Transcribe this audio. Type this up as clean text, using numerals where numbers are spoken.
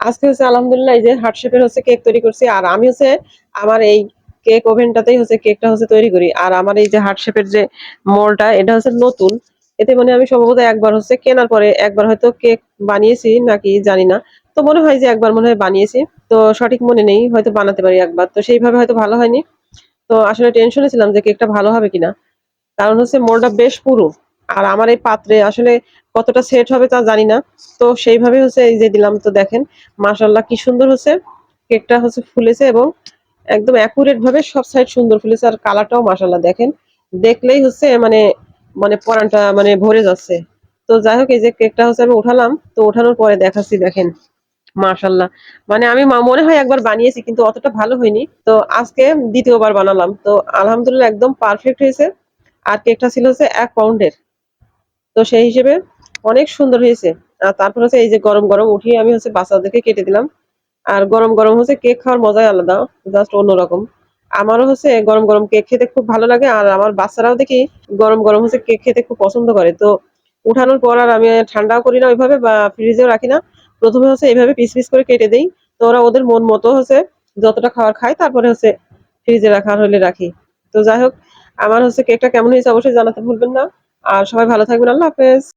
আজকে হচ্ছে আলহামদুলিল্লাহ এই যে হার্ট শেপের হচ্ছে কেক তৈরি করছি। আর আমি হচ্ছে আমার এই কেক ওভেনটাতেই হচ্ছে কেকটা হচ্ছে তৈরি করি। আর আমার এই যে হার্ট শেপের যে মোল্ডটা এটা হচ্ছে নতুন। এতে মানে আমি সম্ভবত একবার হচ্ছে কেনার পরে একবার হয়তো কেক বানিয়েছি নাকি জানি না। তো মনে হয় যে একবার মনে হয় বানিয়েছি। তো সঠিক মনে নেই, হয়তো বানাতে পারি একবার। তো সেইভাবে হয়তো ভালো হয়নি। তো আসলে টেনশনে ছিলাম যে কেকটা ভালো হবে কিনা। কারণ হচ্ছে মোল্ডটা বেশ পুরু। আর আমার এই পাত্রে আসলে কতটা সেট হবে তা জানি না। তো সেইভাবে হচ্ছে এই যে দিলাম, তো দেখেন মাশাআল্লাহ কি সুন্দর হচ্ছে। কেকটা হচ্ছে ফুলেছে এবং একদম অ্যাকুরেট ভাবে সব সাইড সুন্দর ফুলেছে। আর কালারটাও মাশাআল্লাহ দেখেন। দেখলেই হচ্ছে মানে মানে পরানটা মানে ভরে যাচ্ছে। তো যাই হোক এই যে কেকটা হচ্ছে আমি উঠালাম। তো ওঠানোর পরে দেখাচ্ছি দেখেন। মাশাআল্লাহ। মানে আমি মনে হয় একবার বানিয়েছি কিন্তু অতটা ভালো হয়নি। তো আজকে ২য় বার বানালাম। তো আলহামদুলিল্লাহ একদম পারফেক্ট হয়েছে। আর কেকটা ছিল হচ্ছে ১ পাউন্ডের। তো সেই হিসেবে অনেক সুন্দর হয়েছে। আর তারপর হচ্ছে এই যে গরম, গরম উঠিয়ে আমি হচ্ছে বাচ্চাদেরকে কেটে দিলাম। আর গরম, গরম হচ্ছে কেক খাওয়ার মজাই আলাদা। জাস্ট অন্যরকম। আমারও হচ্ছে গরম, গরম কেক খেতে খুব ভালো লাগে। আর আমার বাচ্চারাও দেখি গরম, গরম হচ্ছে কেক খেতে খুব পছন্দ করে। তো উঠানোর পর আর আমি ঠান্ডাও করি না ওইভাবে বা ফ্রিজেও রাখি না। ১ম এ হচ্ছে এভাবে পিস, পিস করে কেটে দেই। তো ওরা ওদের মন মতো হচ্ছে যতটা খাবার খায় তারপরে হচ্ছে ফ্রিজে রাখার হলে রাখি। তো যাই হোক আমার হচ্ছে কেকটা কেমন হয়েছে অবশ্যই জানাতে ভুলবেন না। আর সবাই ভালো থাকবেন। আল্লাহ হাফেজ।